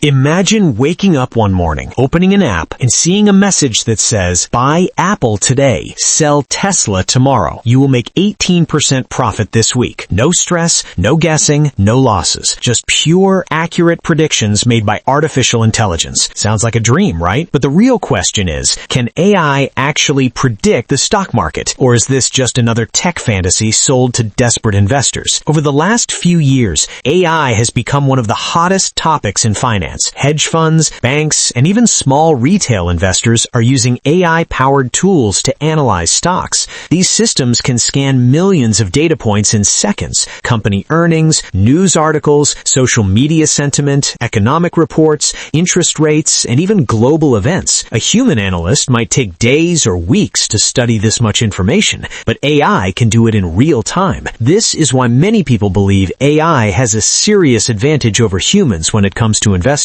Imagine waking up one morning, opening an app, and seeing a message that says, buy Apple today, sell Tesla tomorrow. You will make 18% profit this week. No stress, no guessing, no losses. Just pure, accurate predictions made by artificial intelligence. Sounds like a dream, right? But the real question is, can AI actually predict the stock market? Or is this just another tech fantasy sold to desperate investors? Over the last few years, AI has become one of the hottest topics in finance. Hedge funds, banks, and even small retail investors are using AI-powered tools to analyze stocks. These systems can scan millions of data points in seconds: company earnings, news articles, social media sentiment, economic reports, interest rates, and even global events. A human analyst might take days or weeks to study this much information, but AI can do it in real time. This is why many people believe AI has a serious advantage over humans when it comes to investing.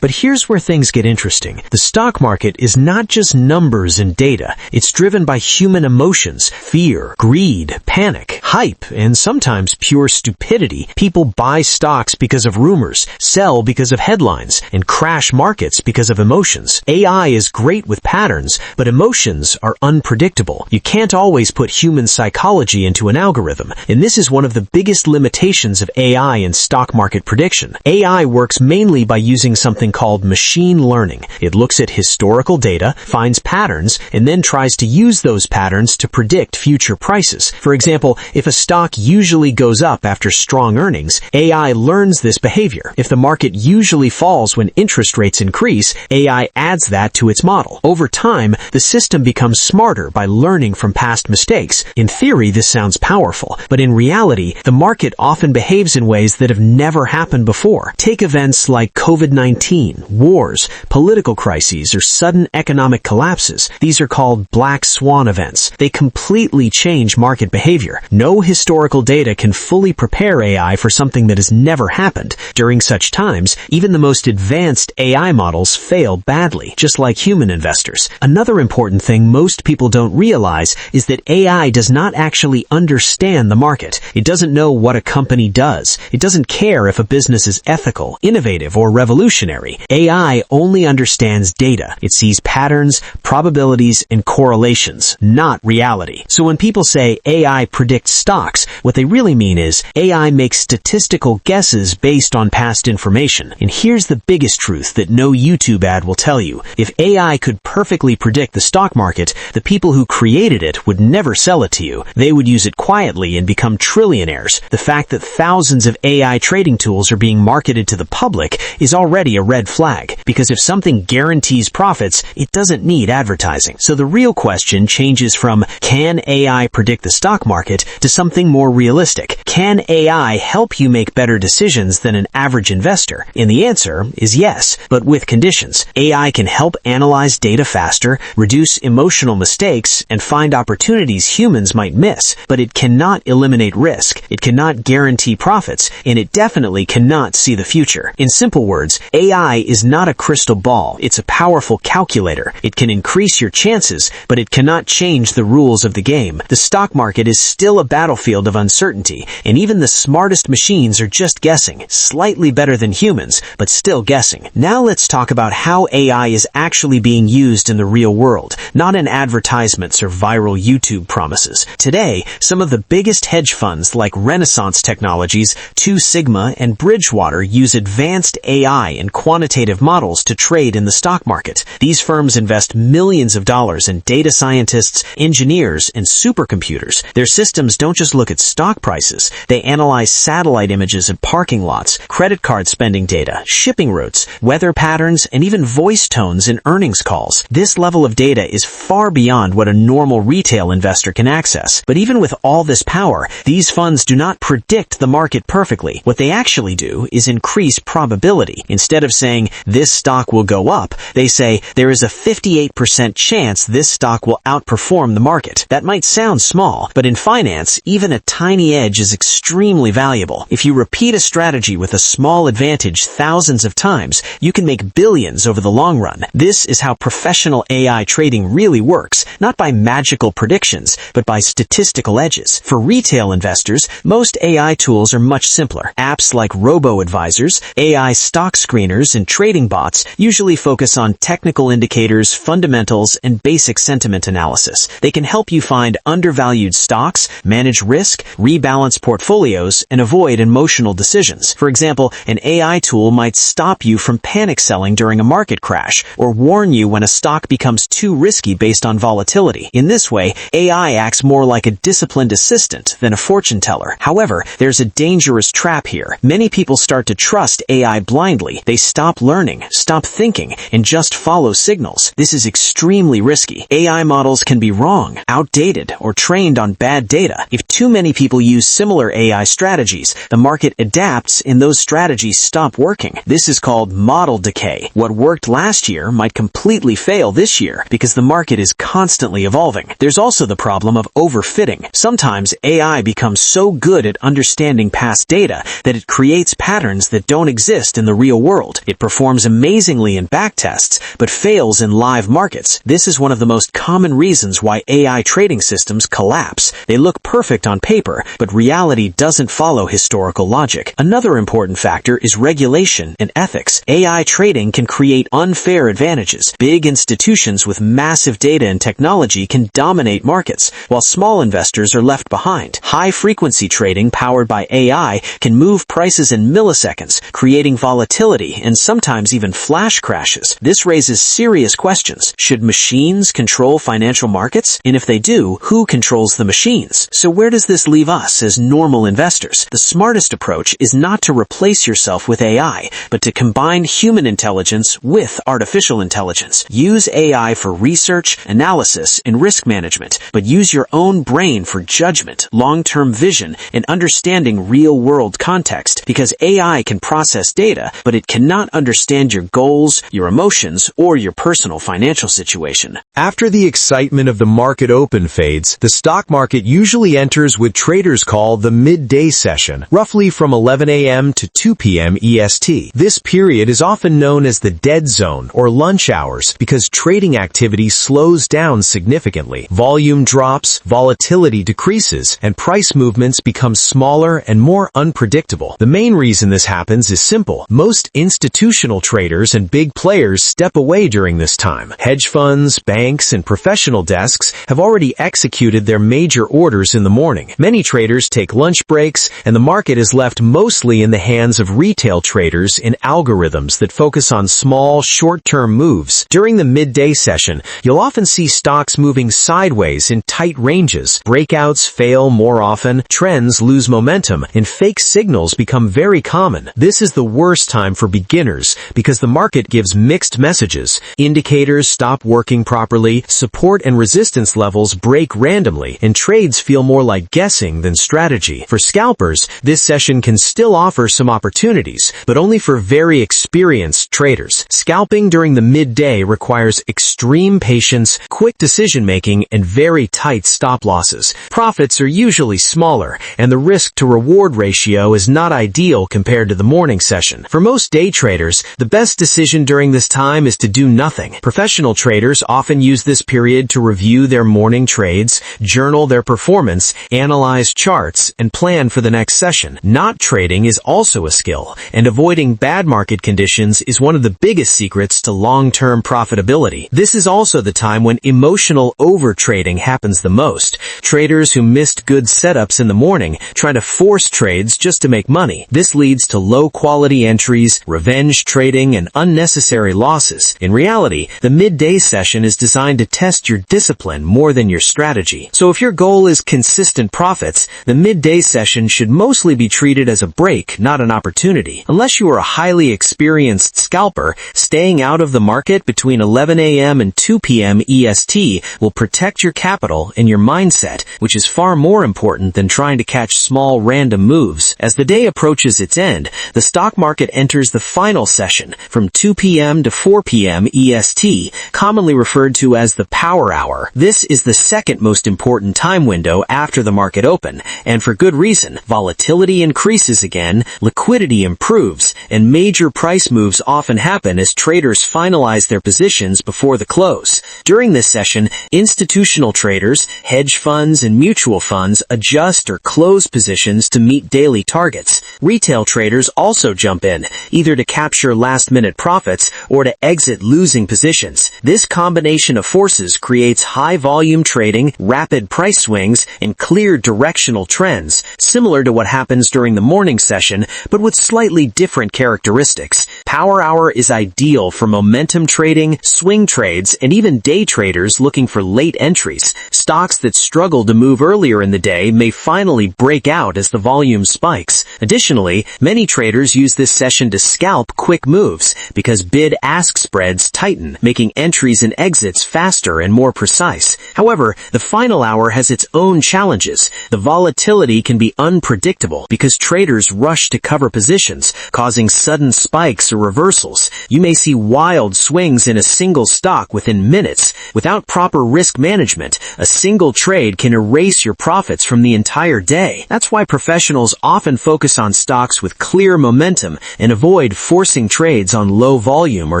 But here's where things get interesting. The stock market is not just numbers and data. It's driven by human emotions: fear, greed, panic, hype, and sometimes pure stupidity. People buy stocks because of rumors, sell because of headlines, and crash markets because of emotions. AI is great with patterns, but emotions are unpredictable. You can't always put human psychology into an algorithm, and this is one of the biggest limitations of AI in stock market prediction. AI works mainly by using something called machine learning. It looks at historical data, finds patterns, and then tries to use those patterns to predict future prices. For example, if a stock usually goes up after strong earnings, AI learns this behavior. If the market usually falls when interest rates increase, AI adds that to its model. Over time, the system becomes smarter by learning from past mistakes. In theory, this sounds powerful, but in reality, the market often behaves in ways that have never happened before. Take events like COVID-19, wars, political crises, or sudden economic collapses. These are called black swan events. They completely change market behavior. No historical data can fully prepare AI for something that has never happened. During such times, even the most advanced AI models fail badly, just like human investors. Another important thing most people don't realize is that AI does not actually understand the market. It doesn't know what a company does. It doesn't care if a business is ethical, innovative, or revolutionary. AI only understands data. It sees patterns, probabilities, and correlations, not reality. So when people say AI predicts stocks, what they really mean is AI makes statistical guesses based on past information. And here's the biggest truth that no YouTube ad will tell you. If AI could perfectly predict the stock market, the people who created it would never sell it to you. They would use it quietly and become trillionaires. The fact that thousands of AI trading tools are being marketed to the public is already a red flag, because if something guarantees profits, it doesn't need advertising. So the real question changes from, can AI predict the stock market, to something more realistic. Can AI help you make better decisions than an average investor? And the answer is yes, but with conditions. AI can help analyze data faster, reduce emotional mistakes, and find opportunities humans might miss, but it cannot eliminate risk. It cannot guarantee profits, and it definitely cannot see the future. In simple words, AI is not a crystal ball. It's a powerful calculator. It can increase your chances, but it cannot change the rules of the game. The stock market is still a battlefield of uncertainty, and even the smartest machines are just guessing, slightly better than humans, but still guessing. Now let's talk about how AI is actually being used in the real world, not in advertisements or viral YouTube promises. Today, some of the biggest hedge funds like Renaissance Technologies, Two Sigma, and Bridgewater use advanced AI and quantitative models to trade in the stock market. These firms invest millions of dollars in data scientists, engineers, and supercomputers. Their systems don't just look at stock prices. They analyze satellite images of parking lots, credit card spending data, shipping routes, weather patterns, and even voice tones in earnings calls. This level of data is far beyond what a normal retail investor can access. But even with all this power, these funds do not predict the market perfectly. What they actually do is increase probability. Instead of saying, this stock will go up, they say, there is a 58% chance this stock will outperform the market. That might sound small, but in finance, even a tiny edge is extremely valuable. If you repeat a strategy with a small advantage thousands of times, you can make billions over the long run. This is how professional AI trading really works, not by magical predictions, but by statistical edges. For retail investors, most AI tools are much simpler. Apps like robo-advisors, AI stock screeners and trading bots usually focus on technical indicators, fundamentals, and basic sentiment analysis. They can help you find undervalued stocks, manage risk, rebalance portfolios, and avoid emotional decisions. For example, an AI tool might stop you from panic selling during a market crash or warn you when a stock becomes too risky based on volatility. In this way, AI acts more like a disciplined assistant than a fortune teller. However, there's a dangerous trap here. Many people start to trust AI blindly. They stop learning, stop thinking, and just follow signals. This is extremely risky. AI models can be wrong, outdated, or trained on bad data. If too many people use similar AI strategies, the market adapts and those strategies stop working. This is called model decay. What worked last year might completely fail this year because the market is constantly evolving. There's also the problem of overfitting. Sometimes AI becomes so good at understanding past data that it creates patterns that don't exist in the real world. It performs amazingly in backtests, but fails in live markets. This is one of the most common reasons why AI trading systems collapse. They look perfect on paper, but reality doesn't follow historical logic. Another important factor is regulation and ethics. AI trading can create unfair advantages. Big institutions with massive data and technology can dominate markets, while small investors are left behind. High-frequency trading powered by AI can move prices in milliseconds, creating volatility and sometimes even flash crashes. This raises serious questions. Should machines control financial markets? And if they do, who controls the machines? So where does this leave us as normal investors? The smartest approach is not to replace yourself with AI, but to combine human intelligence with artificial intelligence. Use AI for research, analysis, and risk management, but use your own brain for judgment, long-term vision, and understanding real-world context, because AI can process data, but it cannot understand your goals, your emotions, or your personal financial situation. After the excitement of the market open fades, the stock market usually enters what traders call the midday session, roughly from 11 a.m. to 2 p.m. EST. This period is often known as the dead zone or lunch hours because trading activity slows down significantly. Volume drops, volatility decreases, and price movements become smaller and more unpredictable. The main reason this happens is simple. Most institutional traders and big players step away during this time. Hedge funds, banks, and professional desks have already executed their major orders in the morning. Many traders take lunch breaks, and the market is left mostly in the hands of retail traders and algorithms that focus on small, short-term moves. During the midday session, you'll often see stocks moving sideways in tight ranges. Breakouts fail more often, trends lose momentum, and fake signals become very common. This is the worst time for beginners because the market gives mixed messages. Indicators stop working properly, support and resistance levels break randomly, and trades feel more like guessing than strategy. For scalpers, this session can still offer some opportunities, but only for very experienced traders. Scalping during the midday requires extreme patience, quick decision-making, and very tight stop losses. Profits are usually smaller, and the risk-to-reward ratio is not ideal compared to the morning session. For most day traders, the best decision during this time is to do nothing. Professional traders often use this period to review their morning trades, journal their performance, analyze charts, and plan for the next session. Not trading is also a skill, and avoiding bad market conditions is one of the biggest secrets to long-term profitability. This is also the time when emotional overtrading happens the most. Traders who missed good setups in the morning try to force trades just to make money. This leads to low-quality entries, revenge trading, and unnecessary losses. In reality, the midday session is designed to test your discipline more than your strategy. So if your goal is consistent profits, the midday session should mostly be treated as a break, not an opportunity. Unless you are a highly experienced scalper, staying out of the market between 11 a.m. and 2 p.m. EST will protect your capital and your mindset, which is far more important than trying to catch small random moves. As the day approaches its end, the stock market enters the final session from 2 p.m. to 4 p.m. EST, commonly referred to as the power hour. This is the second most important time window after the market open, and for good reason. Volatility increases again, liquidity improves, and major price moves often happen as traders finalize their positions before the close. During this session, institutional traders, hedge funds, and mutual funds adjust or close positions to meet daily targets. Retail traders also jump in, either to capture last-minute profits or to exit losing positions. This combination of forces creates high-volume trading, rapid price swings, and clear directional trends, similar to what happens during the morning session, but with slightly different characteristics. Power Hour is ideal for momentum trading, swing trades, and even day traders looking for late entries. Stocks that struggle to move earlier in the day may finally break out as the volume spikes. Additionally, many traders use this session to scalp quick moves because bid-ask spreads tighten, making entries and exits faster and more precise. However, the final hour has its own challenges. The volatility can be unpredictable because traders rush to cover positions, causing sudden spikes or reversals. You may see wild swings in a single stock within minutes. Without proper risk management, a single trade can erase your profits from the entire day. That's why professionals often focus on stocks with clear momentum and avoid forcing trades on low volume or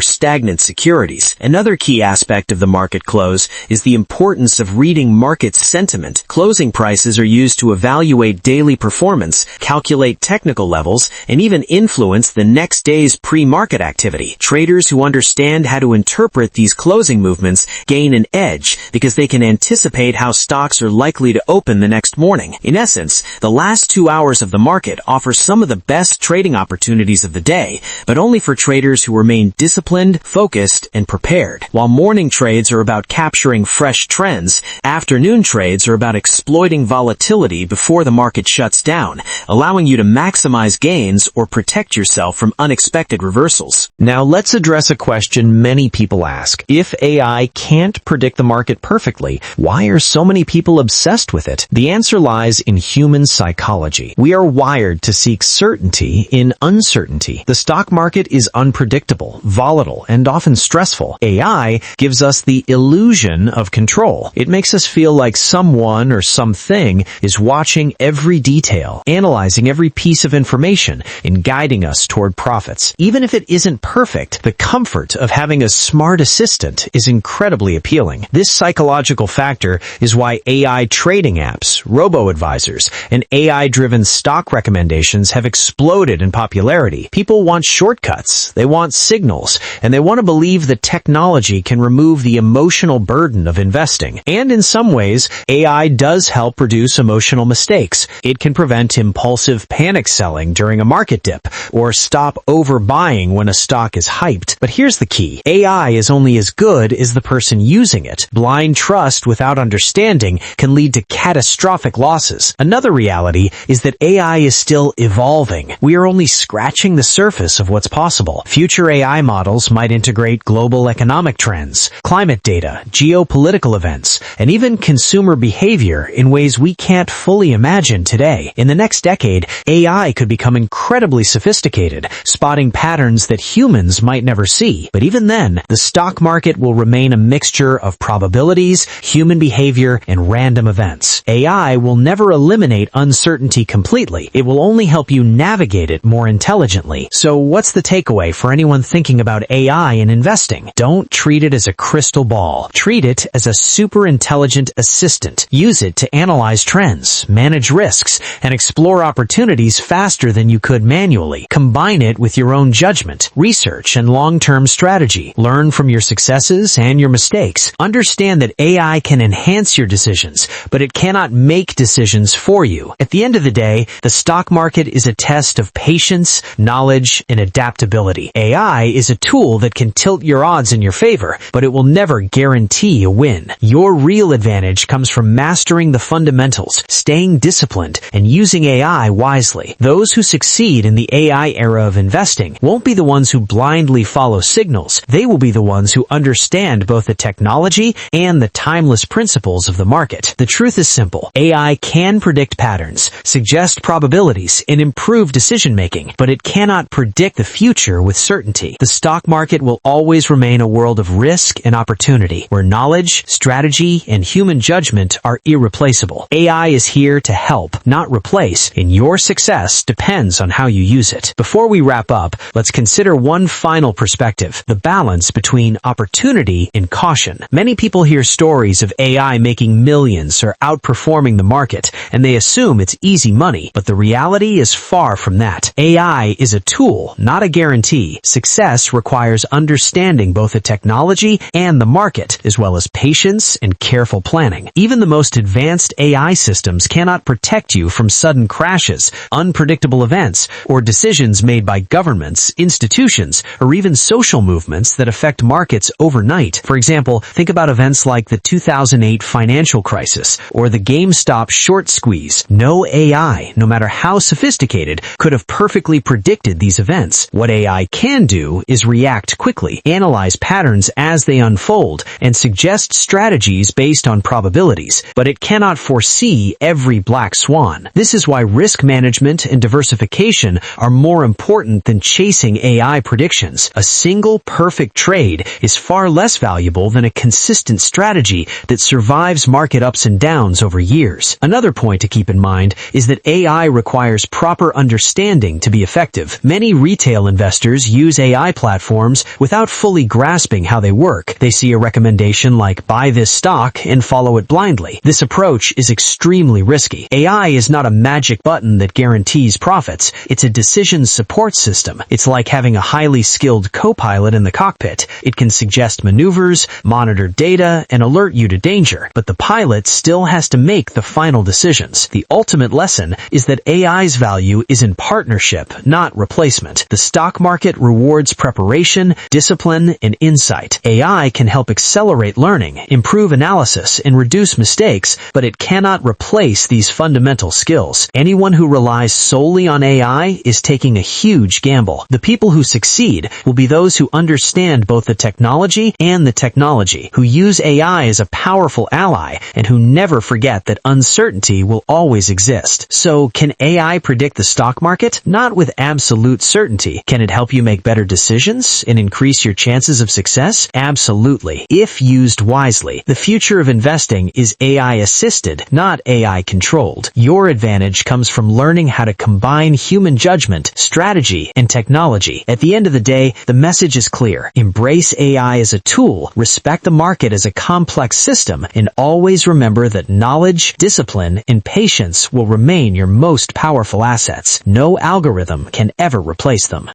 stagnant securities. Another key aspect of the market close is the importance of reading market sentiment. Closing prices are used to evaluate daily performance, calculate technical levels, and even influence the next day's pre-market activity. Traders who understand how to interpret these closing movements gain an edge because they can anticipate how stocks are likely to open the next morning. In essence, the last 2 hours of the market offer some of the best trading opportunities of the day, but only for traders who remain disciplined, focused, and prepared. While morning trades are about capturing fresh trends, afternoon trades are about exploiting volatility before the market shuts down, allowing you to maximize gains or protect yourself from unexpected reversals. Now let's address a question many people ask. If AI can't predict the market perfectly, why are so many people obsessed with it? The answer lies in human psychology. We are wired to seek certainty in uncertainty. The stock market is unpredictable, volatile, and often stressful. AI gives us the illusion of control. It makes us feel like someone or something is watching every detail, analyzing every piece of information, and guiding us toward profits. Even if it isn't perfect, the comfort of having a smart assistant is incredibly appealing. This psychological factor is why AI trading apps, robo-advisors, and AI-driven stock recommendations have exploded in popularity. People want shortcuts, they want signals, and they want to believe that technology can remove the emotional burden of investing. And in some ways, AI does help reduce emotional mistakes. It can prevent impulsive panic selling during a market dip, or stop overbuying when a stock is hyped. But here's the key. AI is only as good as the person using it. Blind trust without understanding can lead to catastrophic losses. Another reality is that AI is still evolving. We are only scratching the surface of what's possible. Future AI models might integrate global economic trends, climate data, geopolitical events, and even consumer behavior in ways we can't fully imagine today. In the next decade, AI could become incredibly sophisticated, spotting patterns that humans might never see. But even then, the stock market will remain a mixture of probabilities, human behavior, and random events. AI will never eliminate uncertainty completely. It will only help you navigate it more intelligently. So what's the takeaway for anyone thinking about AI in investing? Don't treat it as a crystal ball. Treat it as a super intelligent assistant. Use it to analyze trends, manage risks, and explore opportunities faster than you could manually. Combine it with your own judgment, research, and long-term strategy. Learn from your successes and your mistakes. Understand that AI can enhance your decisions, but it cannot make decisions for you. At the end of the day, the stock market is a test of patience, knowledge, and adaptability. AI is a tool that can tilt your odds in your favor, but it will never guarantee a win. Your real advantage comes from mastering the fundamentals, staying disciplined, and using AI wisely. Those who succeed in the AI era of investing won't be the ones who blindly follow signals. They will be the ones who understand both the technology and the timeless principles of the market. The truth is simple. AI can predict patterns, suggest probabilities, and improve decision-making, but it cannot predict the future with certainty. The stock market will always remain a world of risk and opportunity, where knowledge, strategy, and human judgment are irreplaceable. AI is here to help, not replace, and your success depends on how you use it. Before we wrap up, let's consider one final perspective: the balance between opportunity and caution. Many people hear stories of AI making millions or outperforming the market, and they assume it's easy money, but the reality is far from that. AI is a tool tool, not a guarantee. Success requires understanding both the technology and the market, as well as patience and careful planning. Even the most advanced AI systems cannot protect you from sudden crashes, unpredictable events, or decisions made by governments, institutions, or even social movements that affect markets overnight. For example, think about events like the 2008 financial crisis or the GameStop short squeeze. No AI, no matter how sophisticated, could have perfectly predicted these events. What AI can do is react quickly, analyze patterns as they unfold, and suggest strategies based on probabilities, but it cannot foresee every black swan. This is why risk management and diversification are more important than chasing AI predictions. A single perfect trade is far less valuable than a consistent strategy that survives market ups and downs over years. Another point to keep in mind is that AI requires proper understanding to be effective. Many retail investors use AI platforms without fully grasping how they work. They see a recommendation like buy this stock and follow it blindly. This approach is extremely risky. AI is not a magic button that guarantees profits. It's a decision support system. It's like having a highly skilled co-pilot in the cockpit. It can suggest maneuvers, monitor data, and alert you to danger, but the pilot still has to make the final decisions. The ultimate lesson is that AI's value is in partnership, not replacement. The stock market rewards preparation, discipline, and insight. AI can help accelerate learning, improve analysis, and reduce mistakes, but it cannot replace these fundamental skills. Anyone who relies solely on AI is taking a huge gamble. The people who succeed will be those who understand both the technology and the technology, who use AI as a powerful ally, and who never forget that uncertainty will always exist. So, can AI predict the stock market? Not with absolute certainty. Can it help you make better decisions and increase your chances of success? Absolutely, if used wisely. The future of investing is AI-assisted, not AI-controlled. Your advantage comes from learning how to combine human judgment, strategy, and technology. At the end of the day, the message is clear. Embrace AI as a tool, respect the market as a complex system, and always remember that knowledge, discipline, and patience will remain your most powerful assets. No algorithm can ever replace them.